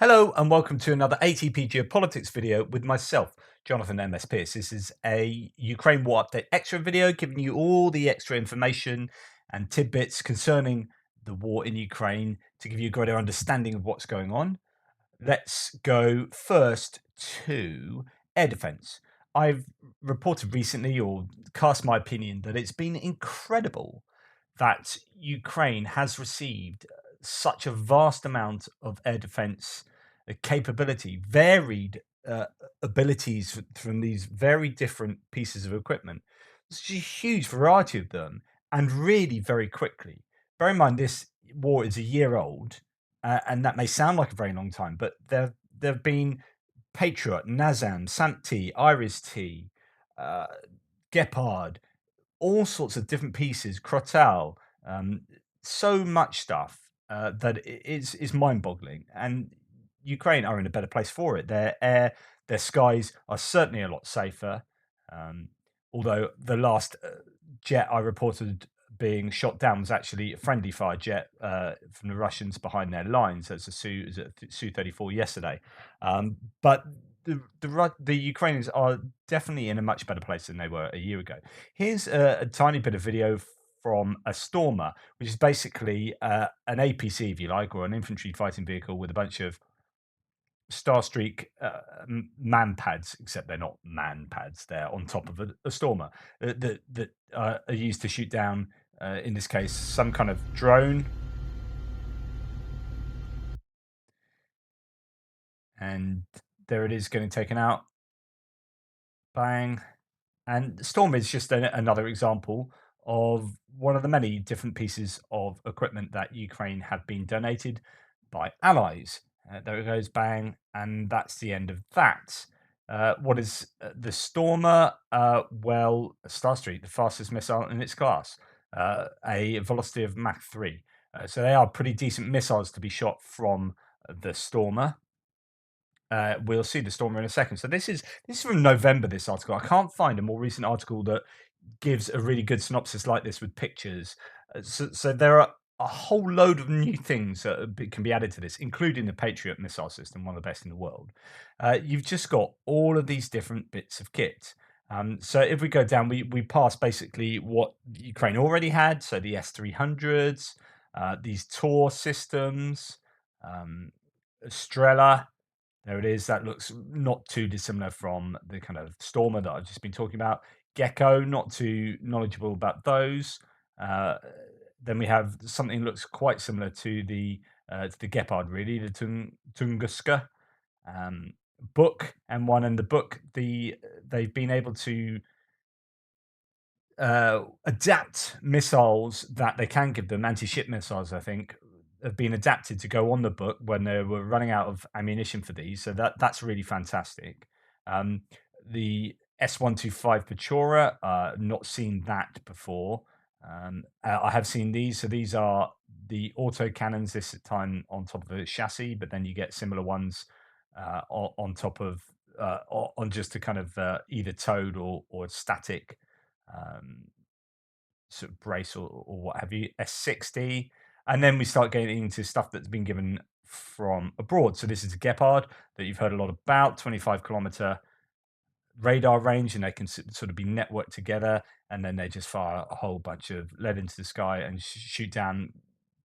Hello and welcome to another ATP Geopolitics video with myself, Jonathan MS Pearce. This is a Ukraine War Update Extra video giving you all the extra information and tidbits concerning the war in Ukraine to give you a greater understanding of what's going on. Let's go first to air defense. I've reported recently or cast my opinion that it's been incredible that Ukraine has received such a vast amount of air defense capability, varied abilities from these very different pieces of equipment. It's a huge variety of them and really very quickly. Bear in mind, this war is a year old, and that may sound like a very long time, but there have been Patriot, Nazam, SAMP-T, Iris-T, uh, Gepard, all sorts of different pieces, Crotal, um, so much stuff that is mind-boggling. And Ukraine are in a better place for it. Their air, their skies are certainly a lot safer. Um, although the last jet I reported being shot down was actually a friendly fire jet from the Russians behind their lines. That's a Su-34 yesterday. But the Ukrainians are definitely in a much better place than they were a year ago. Here's a tiny bit of video from a Stormer, which is basically an APC, if you like, or an infantry fighting vehicle with a bunch of Starstreak man pads, except they're not man pads. They're on top of a Stormer that are used to shoot down, in this case, some kind of drone. And there it is getting taken out. Bang. And Storm is just another example of one of the many different pieces of equipment that Ukraine have been donated by allies. There it goes, bang, and that's the end of that. What is the Stormer? Well, Starstreak, the fastest missile in its class, a velocity of Mach 3. So they are pretty decent missiles to be shot from the Stormer. We'll see the Stormer in a second. So this is from November. This article, I can't find a more recent article that gives a really good synopsis like this with pictures. So there are a whole load of new things that can be added to this, including the Patriot missile system, one of the best in the world. You've just got all of these different bits of kit. So if we go down, we pass basically what Ukraine already had. So the S-300s, these Tor systems, Strela. There it is. That looks not too dissimilar from the kind of Stormer that I've just been talking about. Gecko, not too knowledgeable about those. Uh, then we have something that looks quite similar to the Gepard, really, the Tunguska book and one. And the book, they've been able to adapt missiles that they can give them, anti-ship missiles, I think, have been adapted to go on the book when they were running out of ammunition for these. So that's really fantastic. The S125 Pechora, not seen that before. I have seen these. So these are the auto cannons this time on top of a chassis, but then you get similar ones on top of on just a kind of either towed or static um, sort of brace or what have you, S60. And then we start getting into stuff that's been given from abroad. So this is a Gepard that you've heard a lot about, 25-kilometer radar range, and they can sort of be networked together. And then they just fire a whole bunch of lead into the sky and shoot down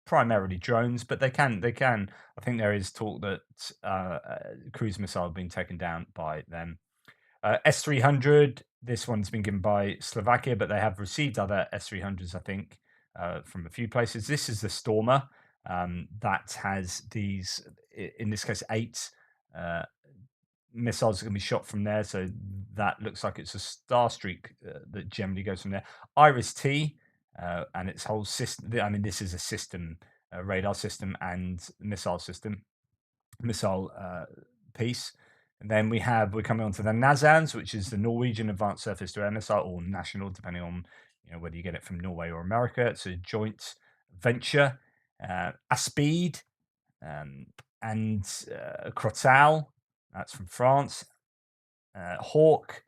primarily drones, but they can. I think there is talk that cruise missile have been taken down by them. S300, this one's been given by Slovakia, but they have received other S300s, I think, from a few places. This is the Stormer that has these, in this case, 8 missiles going to be shot from there. So that looks like it's a Starstreak that generally goes from there. Iris-T and its whole system. I mean, this is a system, a radar system and missile system, missile piece. And then we're coming on to the NASAMS, which is the Norwegian Advanced Surface to Air Missile, or national, depending on whether you get it from Norway or America. It's a joint venture. Aspide and Crotal, that's from France. Hawk,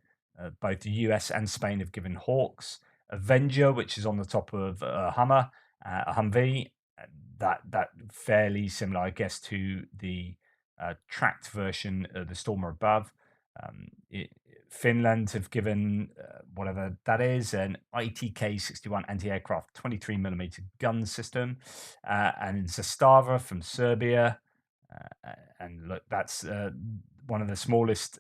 both the US and Spain have given Hawks. Avenger, which is on the top of a Humvee, that fairly similar, I guess, to the tracked version of the Stormer above. Um, it, Finland have given whatever that is an ITK 61 anti-aircraft 23mm gun system, and Zastava from Serbia. And look, that's one of the smallest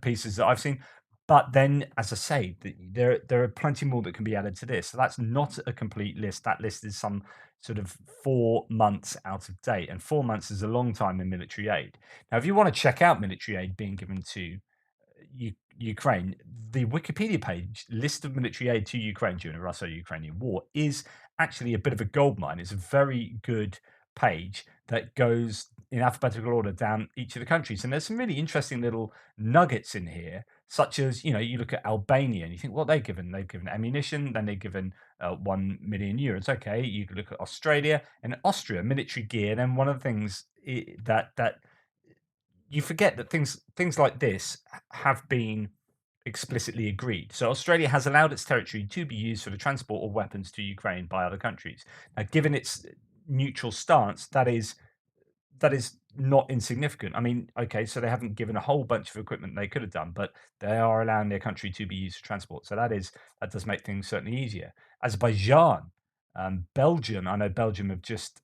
pieces that I've seen. But then, as I say, there are plenty more that can be added to this. So that's not a complete list. That list is some sort of 4 months out of date, and 4 months is a long time in military aid. Now, if you want to check out military aid being given to Ukraine, the Wikipedia page list of military aid to Ukraine during the Russo-Ukrainian war is actually a bit of a goldmine. It's a very good page that goes in alphabetical order down each of the countries, and there's some really interesting little nuggets in here, such as you look at Albania and you think what they've given. They've given ammunition, then they've given 1 million euros. Okay, you could look at Australia and Austria military gear. Then one of the things that you forget that things like this have been explicitly agreed. So Australia has allowed its territory to be used for the transport of weapons to Ukraine by other countries. Now, given its neutral stance, that is not insignificant. I mean, okay, so they haven't given a whole bunch of equipment they could have done, but they are allowing their country to be used for transport. So that does make things certainly easier. Azerbaijan, Belgium. I know Belgium have just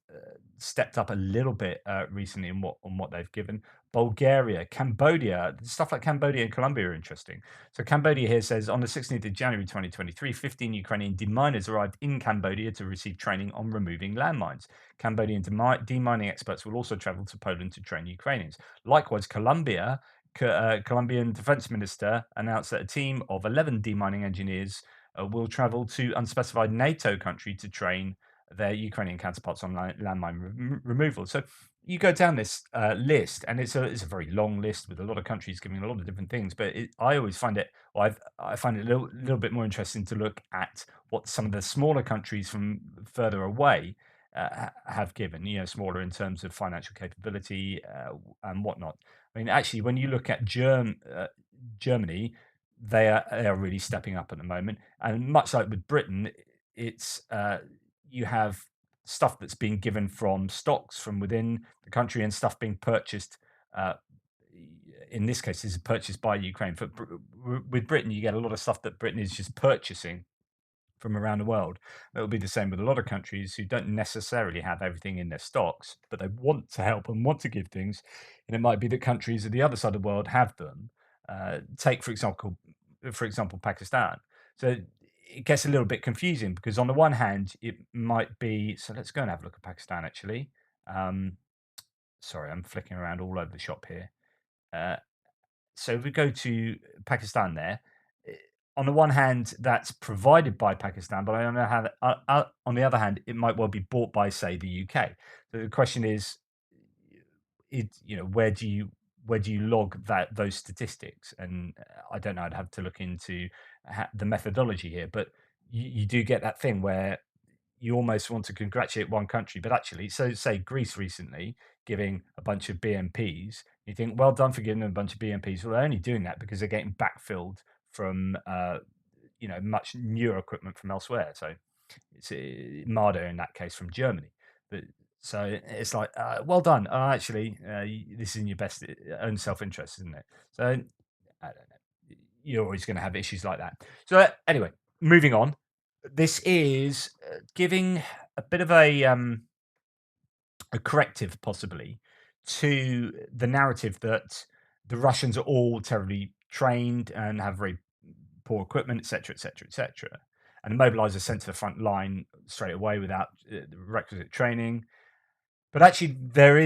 stepped up a little bit recently on what they've given. Bulgaria, Cambodia, stuff like Cambodia and Colombia are interesting. So Cambodia here says on the 16th of January 2023, 15 Ukrainian deminers arrived in Cambodia to receive training on removing landmines. Cambodian demining experts will also travel to Poland to train Ukrainians. Likewise, Colombian defense minister announced that a team of 11 demining engineers will travel to unspecified NATO country to train their Ukrainian counterparts on landmine removal. So you go down this list, and it's a very long list with a lot of countries giving a lot of different things. But I always find it, well, I find it a little bit more interesting to look at what some of the smaller countries from further away have given. Smaller in terms of financial capability and whatnot. I mean, actually, when you look at Germany, they are really stepping up at the moment, and much like with Britain, it's you have stuff that's being given from stocks from within the country and stuff being purchased. Uh, in this case, is purchased by Ukraine. With Britain, you get a lot of stuff that Britain is just purchasing from around the world. It'll be the same with a lot of countries who don't necessarily have everything in their stocks, but they want to help and want to give things. And it might be that countries at the other side of the world have them. Take for example, Pakistan. So it gets a little bit confusing because on the one hand, it might be. So let's go and have a look at Pakistan. Actually, sorry, I'm flicking around all over the shop here. Uh, so if we go to Pakistan there, eh, on the one hand, that's provided by Pakistan, but I don't know how. On the other hand, it might well be bought by, say, the UK. So the question is, where do you log those statistics? And I don't know. I'd have to look into the methodology here, but you do get that thing where you almost want to congratulate one country, but actually, so say Greece recently giving a bunch of BMPs, you think, well done for giving them a bunch of BMPs. Well, they're only doing that because they're getting backfilled from, much newer equipment from elsewhere. So it's Marder in that case from Germany. But so it's like, well done. Actually, this is in your best own self interest, isn't it? So I don't know. You're always going to have issues like that. So anyway, moving on. This is giving a bit of a corrective, possibly, to the narrative that the Russians are all terribly trained and have very poor equipment, etc., etc., etc. And the mobilizers sent to the front line straight away without the requisite training. But actually, there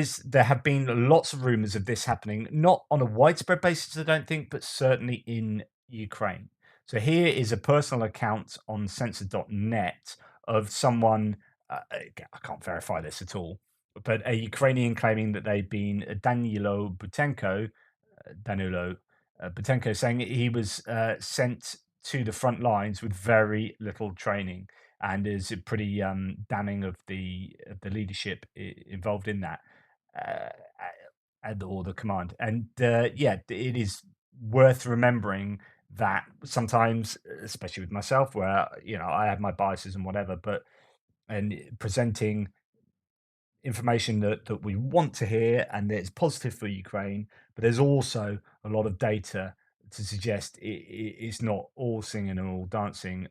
have been lots of rumors of this happening, not on a widespread basis, I don't think, but certainly in Ukraine. So here is a personal account on Censor.net of someone. I can't verify this at all, but a Ukrainian claiming that they've been Danilo Butenko, saying he was sent to the front lines with very little training, and is pretty damning of the leadership involved in that, uh, or the command. And yeah, it is worth remembering that sometimes, especially with myself, where I have my biases and whatever, but and presenting information that we want to hear and that it's positive for Ukraine, but there's also a lot of data to suggest it's not all singing and all dancing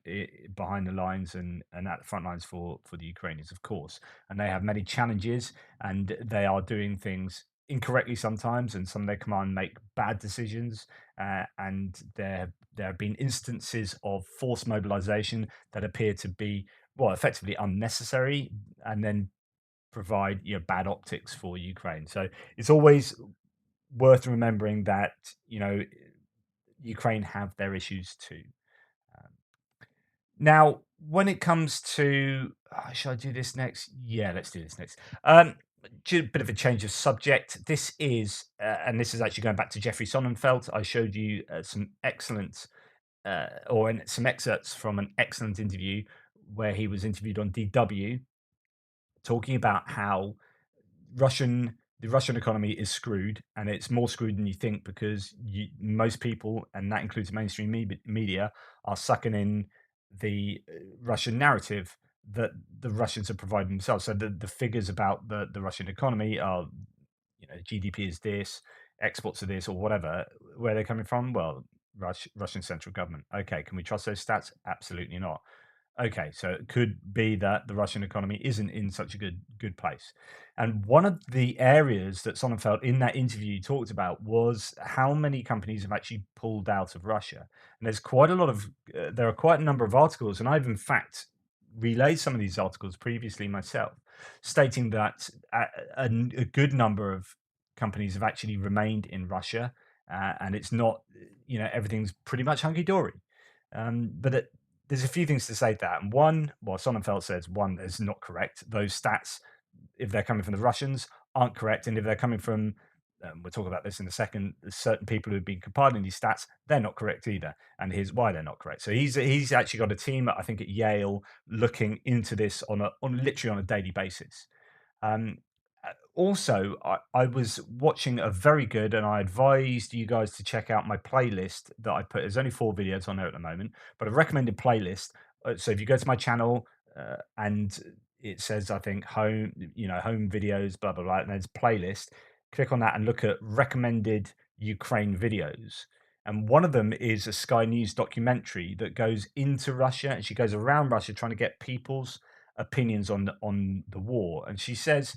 behind the lines and at the front lines for the Ukrainians, of course. And they have many challenges, and they are doing things incorrectly sometimes, and some of their command make bad decisions. And there have been instances of forced mobilization that appear to be, well, effectively unnecessary, and then provide, bad optics for Ukraine. So it's always worth remembering that, Ukraine have their issues too. Um, Now, when it comes to, shall I do this next? Yeah, let's do this next. Bit of a change of subject. This is, and this is actually going back to Jeffrey Sonnenfeld. I showed you some excellent, some excerpts from an excellent interview where he was interviewed on DW, talking about how Russian the Russian economy is screwed, and it's more screwed than you think, because most people, and that includes mainstream media, are sucking in the Russian narrative that the Russians are providing themselves. So the figures about the Russian economy are, GDP is this, exports are this, or whatever. Where they're coming from? Well, Russian central government. Okay, can we trust those stats? Absolutely not. Okay, so it could be that the Russian economy isn't in such a good place. And one of the areas that Sonnenfeld in that interview talked about was how many companies have actually pulled out of Russia. And there are quite a number of articles, and I've in fact relayed some of these articles previously myself, stating that a good number of companies have actually remained in Russia, and it's not, everything's pretty much hunky dory. But there's a few things to say to that. And one, well, Sonnenfeld says one is not correct. Those stats, if they're coming from the Russians, aren't correct. And if they're coming from, we'll talk about this in a second, certain people who've been compiling these stats, they're not correct either. And here's why they're not correct. So he's actually got a team, I think, at Yale, looking into this on literally on a daily basis. Um, Also, I was watching a very good, and I advised you guys to check out my playlist that I put. There's only 4 videos on there at the moment, but a recommended playlist. So if you go to my channel, and it says, I think, home videos, blah blah blah, and there's playlist. Click on that and look at recommended Ukraine videos. And one of them is a Sky News documentary that goes into Russia, and she goes around Russia trying to get people's opinions on the war. And she says,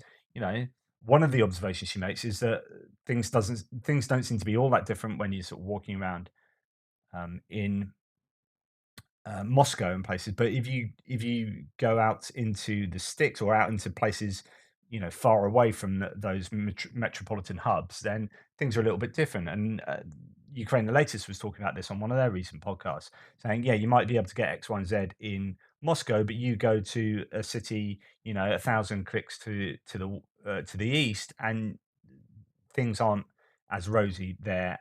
one of the observations she makes is that things don't seem to be all that different when you're sort of walking around in Moscow and places. But if you go out into the sticks or out into places, far away from those metropolitan hubs, then things are a little bit different. And Ukraine, the latest, was talking about this on one of their recent podcasts, saying, yeah, you might be able to get X, Y, and Z in Moscow, but you go to a city, 1,000 clicks to the east, and things aren't as rosy there,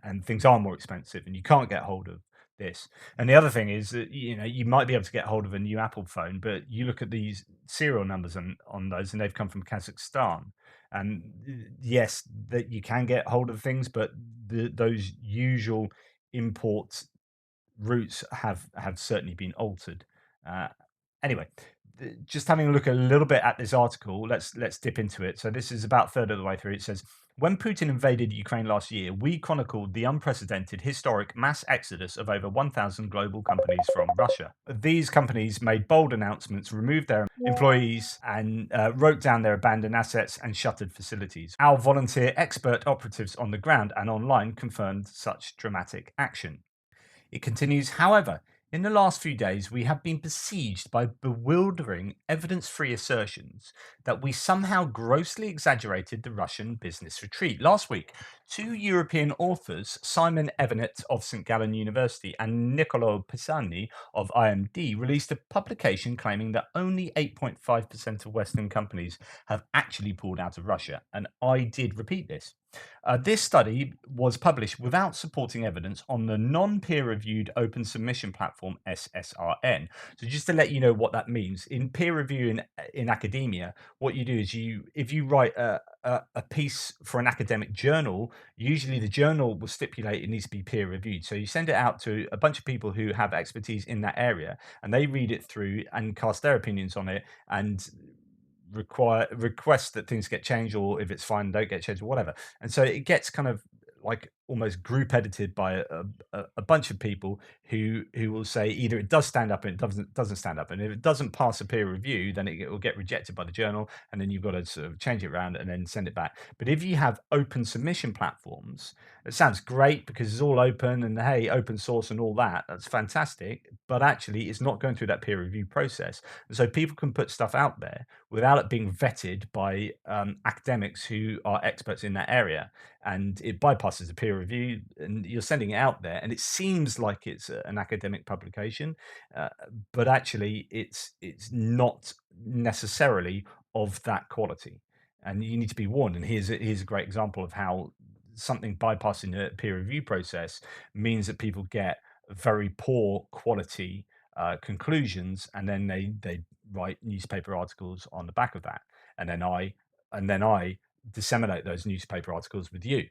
and things are more expensive, and you can't get hold of this. And the other thing is that, you might be able to get hold of a new Apple phone, but you look at these serial numbers on those, and they've come from Kazakhstan. And yes, that you can get hold of things, but those usual import routes have certainly been altered. Uh, Anyway, just having a look a little bit at this article, let's dip into it. So this is about a third of the way through. It says, when Putin invaded Ukraine last year, we chronicled the unprecedented historic mass exodus of over 1,000 global companies from Russia. These companies made bold announcements, removed their employees, and wrote down their abandoned assets and shuttered facilities. Our volunteer expert operatives on the ground and online confirmed such dramatic action. It continues, however, in the last few days, we have been besieged by bewildering, evidence free assertions that we somehow grossly exaggerated the Russian business retreat. Last week, two European authors, Simon Evanet of St. Gallen University and Niccolò Pisani of IMD, released a publication claiming that only 8.5% of Western companies have actually pulled out of Russia. And I did repeat this. This study was published without supporting evidence on the non-peer reviewed open submission platform SSRN. So just to let you know what that means, in peer review in academia, what you do is if you write a piece for an academic journal, usually the journal will stipulate it needs to be peer reviewed. So you send it out to a bunch of people who have expertise in that area, and they read it through and cast their opinions on it, and request that things get changed, or if it's fine, don't get changed, or whatever. And so it gets kind of like almost group edited by a bunch of people who will say either it does stand up and it doesn't stand up, and if it doesn't pass a peer review, then it will get rejected by the journal, and then you've got to sort of change it around and then send it back. But if you have open submission platforms, it sounds great because it's all open and hey, open source and all that. That's fantastic. But actually, it's not going through that peer review process. And so people can put stuff out there without it being vetted by academics who are experts in that area. And it bypasses the peer review, and you're sending it out there. And it seems like it's an academic publication, uh, but actually, it's not necessarily of that quality. And you need to be warned. And here's a great example of how something bypassing a peer review process means that people get very poor quality conclusions, and then they write newspaper articles on the back of that, and then I disseminate those newspaper articles with you,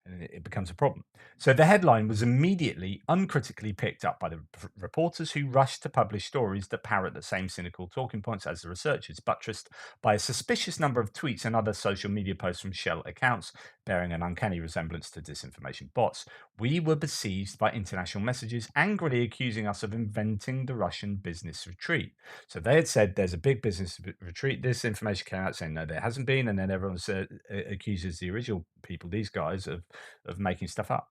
and it becomes a problem. So the headline was immediately uncritically picked up by the reporters, who rushed to publish stories that parrot the same cynical talking points as the researchers, buttressed by a suspicious number of tweets and other social media posts from shell accounts bearing an uncanny resemblance to disinformation bots. We were besieged by international messages angrily accusing us of inventing the Russian business retreat. So they had said there's a big business retreat. This information came out saying no, there hasn't been, and then everyone accuses the original people, these guys, of making stuff up.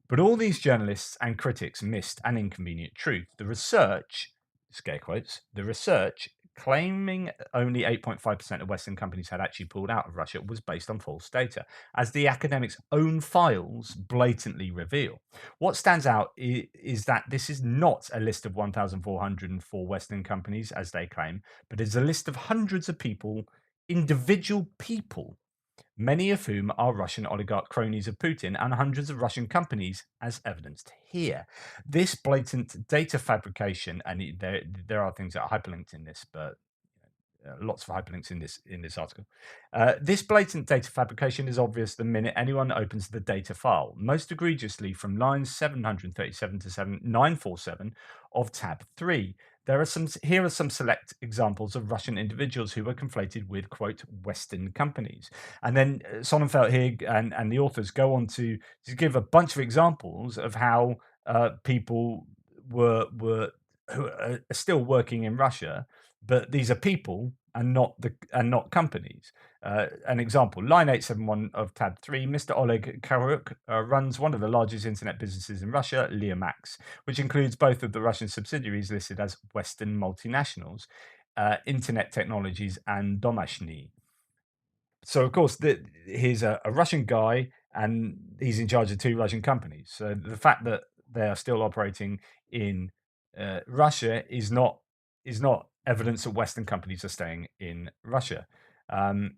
But all these journalists and critics missed an inconvenient truth. The research, scare quotes, the research claiming only 8.5% of Western companies had actually pulled out of Russia was based on false data, as the academics' own files blatantly reveal. What stands out is that this is not a list of 1,404 Western companies, as they claim, but is a list of hundreds of people, individual people, many of whom are Russian oligarch cronies of Putin, and hundreds of Russian companies, as evidenced here. This blatant data fabrication, and there are things that are hyperlinked in this, but lots of hyperlinks in this article. This blatant data fabrication is obvious the minute anyone opens the data file, most egregiously from lines 737 to 947 of tab 3. Here are some select examples of Russian individuals who were conflated with, quote, Western companies. And then Sonnenfeld here and the authors go on to give a bunch of examples of how people were who are still working in Russia, but these are people and not companies. An example, line 871 of tab 3, Mr. Oleg Karuk runs one of the largest internet businesses in Russia, Leomax, which includes both of the Russian subsidiaries listed as Western multinationals, Internet Technologies and Domashny. So, of course, he's a Russian guy, and he's in charge of two Russian companies. So the fact that they are still operating in Russia is not evidence that Western companies are staying in Russia. Um,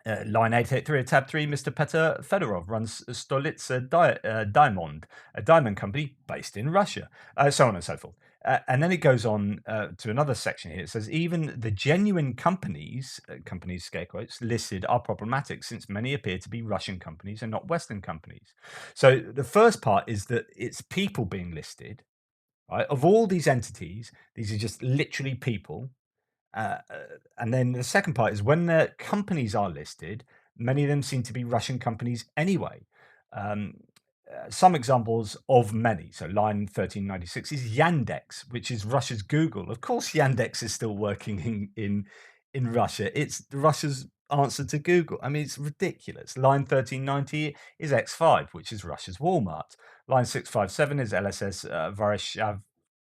line 883 of tab 3, Mr. Petr Fedorov runs Stolitsa Diamond, a diamond company based in Russia, so on and so forth. And then it goes on to another section here. It says even the genuine companies, companies scare quotes, listed are problematic, since many appear to be Russian companies and not Western companies. So the first part is that it's people being listed, right? Of all these entities, these are just literally people. Uh, uh, and then the second part is when the companies are listed, many of them seem to be Russian companies anyway. Um, some examples of many. So line 1396 is Yandex, which is Russia's Google. Of course, Yandex is still working in Russia. It's Russia's answer to Google. I mean, it's ridiculous. Line 1390 is X5, which is Russia's Walmart. Line 657 is LSS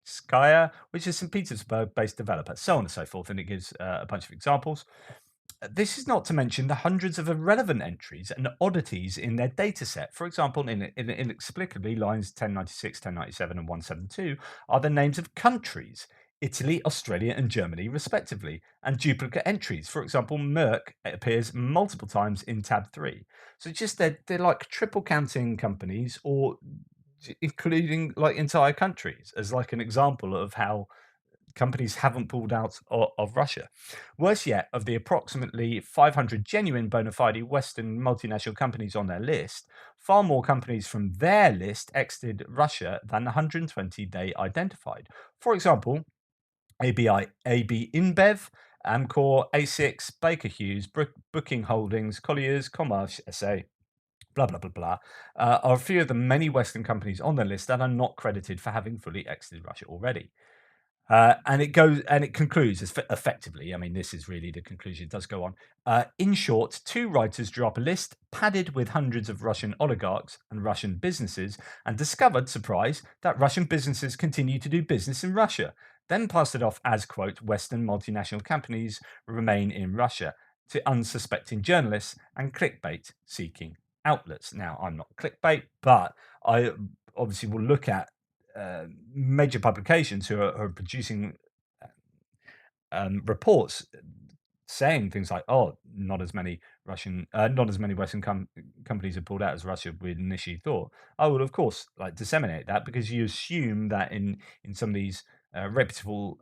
Skya, which is St. Petersburg-based developer, so on and so forth, and it gives a bunch of examples. This is not to mention the hundreds of irrelevant entries and oddities in their dataset. For example, inexplicably, lines 1096, 1097, and 172 are the names of countries, Italy, Australia, and Germany, respectively, and duplicate entries. For example, Merck appears multiple times in tab 3. So just they're like triple counting companies, or including like entire countries, as like an example of how companies haven't pulled out of Russia. Worse yet, of the approximately 500 genuine bona fide Western multinational companies on their list, far more companies from their list exited Russia than the 120 they identified. For example, AB InBev Amcor, A6, Baker Hughes, Booking Holdings, Colliers, Commerce SA, blah, blah, blah, blah, are a few of the many Western companies on the list that are not credited for having fully exited Russia already. And it concludes effectively. I mean, this is really the conclusion. It does go on. In short, two writers drew up a list padded with hundreds of Russian oligarchs and Russian businesses and discovered, surprise, that Russian businesses continue to do business in Russia. Then passed it off as, quote, Western multinational companies remain in Russia to unsuspecting journalists and clickbait seeking outlets. Now, I'm not clickbait, but I obviously will look at major publications who are producing reports saying things like, "Oh, not as many Western companies have pulled out as Russia would initially thought." I would, of course, like disseminate that because you assume that in some of these reputable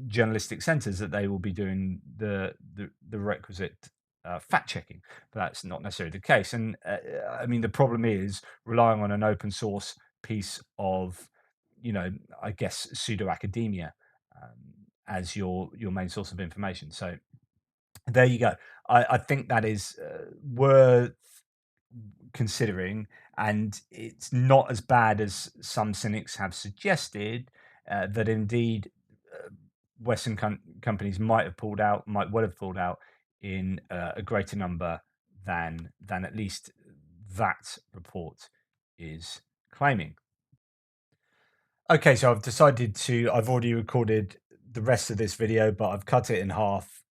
journalistic centres that they will be doing the requisite fact checking, but that's not necessarily the case. And I mean, the problem is relying on an open source piece of, I guess, pseudo academia as your main source of information. So there you go. I think that is worth considering, and it's not as bad as some cynics have suggested. That indeed, Western companies might well have pulled out in a greater number than at least that report is claiming. Okay, so I've already recorded the rest of this video, but I've cut it in half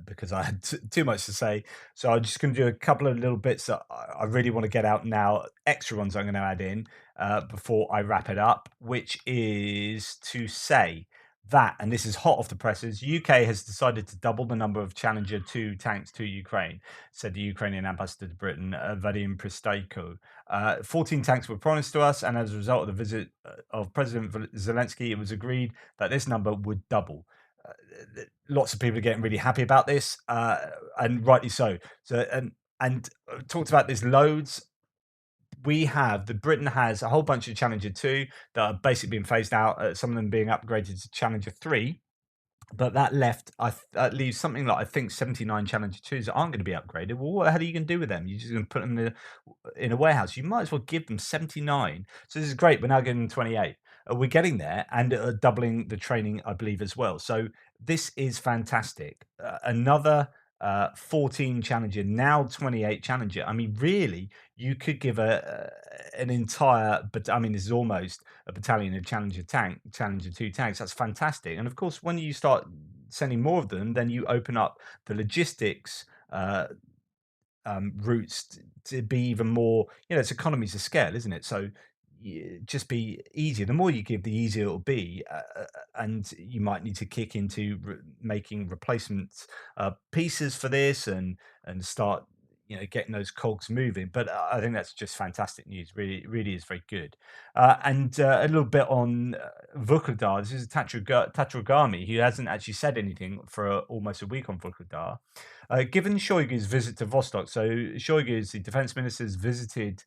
because I had too much to say. So I'm just going to do a couple of little bits that I really want to get out now, extra ones I'm going to add in before I wrap it up, which is to say that, and this is hot off the presses, UK has decided to double the number of Challenger 2 tanks to Ukraine, said the Ukrainian ambassador to Britain, Vadim Pristaiko. 14 tanks were promised to us, and as a result of the visit of President Zelensky, it was agreed that this number would double. Lots of people are getting really happy about this, and rightly so. So, and talked about this loads. Britain has a whole bunch of Challenger 2 that are basically being phased out. Some of them being upgraded to Challenger 3, but that leaves something like, I think, 79 Challenger 2s that aren't going to be upgraded. Well, what the hell are you going to do with them? You're just going to put them in a warehouse. You might as well give them 79. So this is great. We're now getting 28. We're getting there, and doubling the training, I believe, as well. So this is fantastic. Another 14 Challenger, now 28 Challenger. I mean, really, you could give an entire, but I mean, this is almost a battalion of Challenger 2 tanks. That's fantastic. And of course, when you start sending more of them, then you open up the logistics routes to be even more, it's economies of scale, isn't it? So just be easier. The more you give, the easier it'll be. And you might need to kick into making replacement pieces for this and start, getting those cogs moving. But I think that's just fantastic news. Really, really is very good. And a little bit on Vuhledar. This is Tatragami, who hasn't actually said anything for almost a week on Vuhledar. Given Shoigu's visit to Vostok, so Shoigu is the defense minister, has visited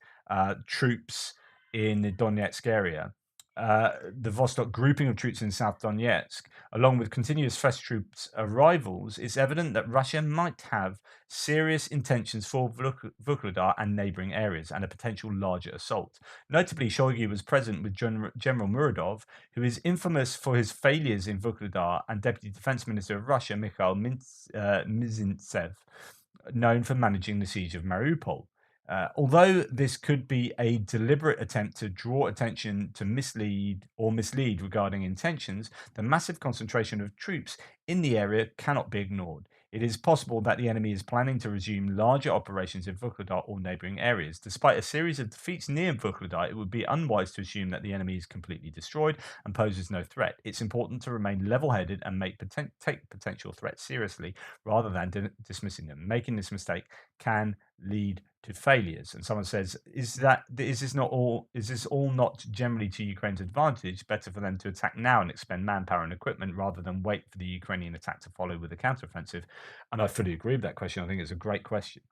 troops in the Donetsk area. The Vostok grouping of troops in South Donetsk, along with continuous fresh troops arrivals, it's evident that Russia might have serious intentions for Vuhledar and neighboring areas and a potential larger assault. Notably, Shoigu was present with General Muradov, who is infamous for his failures in Vuhledar, and Deputy Defense Minister of Russia, Mikhail Mizintsev, known for managing the siege of Mariupol. Although this could be a deliberate attempt to draw attention to mislead regarding intentions, the massive concentration of troops in the area cannot be ignored. It is possible that the enemy is planning to resume larger operations in Vuhledar or neighboring areas. Despite a series of defeats near Vuhledar, it would be unwise to assume that the enemy is completely destroyed and poses no threat. It's important to remain level-headed and take potential threats seriously rather than dismissing them. Making this mistake can lead to failures. And someone says, is this all not generally to Ukraine's advantage? Better for them to attack now and expend manpower and equipment rather than wait for the Ukrainian attack to follow with a counteroffensive? And I fully agree with that question. I think it's a great question.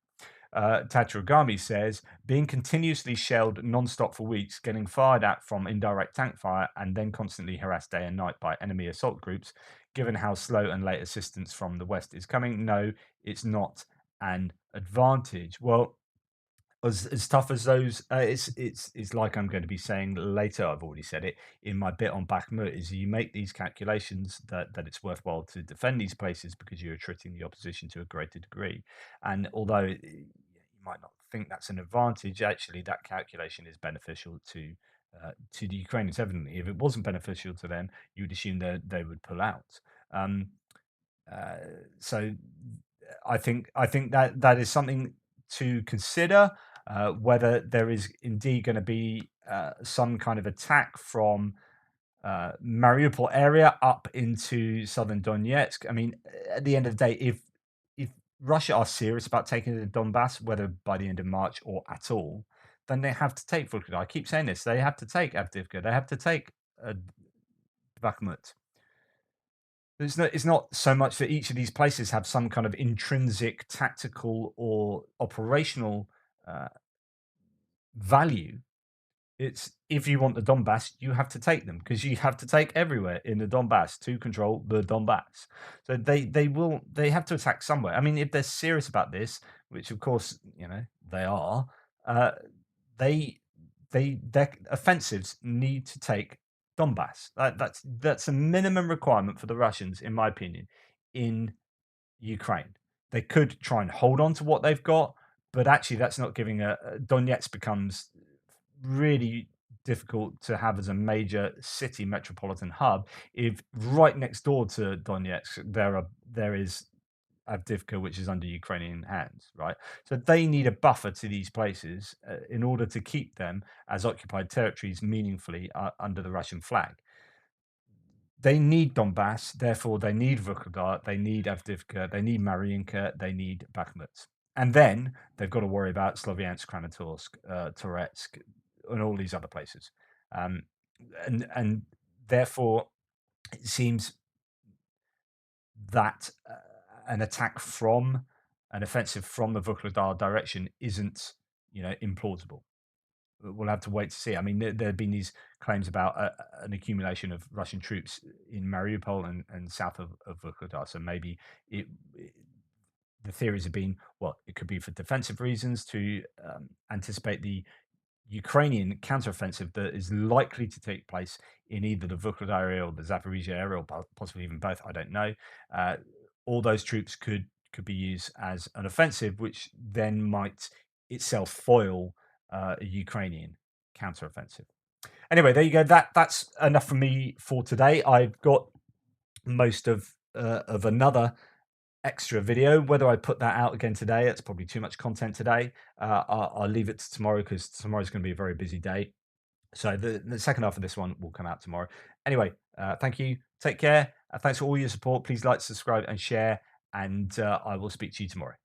Tatarugami says, being continuously shelled non-stop for weeks, getting fired at from indirect tank fire, and then constantly harassed day and night by enemy assault groups, given how slow and late assistance from the West is coming, no, it's not an advantage. Well, as tough as those, it's like I'm going to be saying later. I've already said it in my bit on Bakhmut. Is you make these calculations that it's worthwhile to defend these places because you're treating the opposition to a greater degree. And although you might not think that's an advantage, actually that calculation is beneficial to the Ukrainians. Evidently, if it wasn't beneficial to them, you would assume that they would pull out. Um, uh, so I think that is something to consider, whether there is indeed going to be some kind of attack from Mariupol area up into southern Donetsk. I mean, at the end of the day, if Russia are serious about taking the Donbass, whether by the end of March or at all, then they have to take Vuhledar. I keep saying this: they have to take Avdiivka, they have to take Bakhmut. It's not so much that each of these places have some kind of intrinsic tactical or operational uh, value. It's if you want the Donbass, you have to take them because you have to take everywhere in the Donbass to control the Donbass. So they have to attack somewhere. I mean, if they're serious about this, which of course they are, uh, they their offensives need to take Donbass. That's a minimum requirement for the Russians, in my opinion, in Ukraine. They could try and hold on to what they've got, but actually, that's not giving Donetsk becomes really difficult to have as a major city metropolitan hub if right next door to Donetsk there is Avdiivka, which is under Ukrainian hands, right? So they need a buffer to these places in order to keep them as occupied territories meaningfully under the Russian flag. They need Donbass, therefore they need Vuhledar, they need Avdiivka, they need Mariinka, they need Bakhmut. And then they've got to worry about Sloviansk, Kramatorsk, Toretsk, and all these other places. Um, and therefore, it seems that an attack from an offensive from the Vuhledar direction isn't, implausible. We'll have to wait to see. I mean, there have been these claims about an accumulation of Russian troops in Mariupol and south of Vuhledar. So maybe the theories have been, well, it could be for defensive reasons to anticipate the Ukrainian counteroffensive that is likely to take place in either the Vuhledar area or the Zaporizhia area, or possibly even both. I don't know. All those troops could be used as an offensive, which then might itself foil a Ukrainian counteroffensive. Anyway, there you go. That's enough for me for today. I've got most of another extra video. Whether I put that out again today, it's probably too much content today. I'll leave it to tomorrow because tomorrow's going to be a very busy day. So the second half of this one will come out tomorrow. Anyway, thank you. Take care. Thanks for all your support. Please like, subscribe, and share. And I will speak to you tomorrow.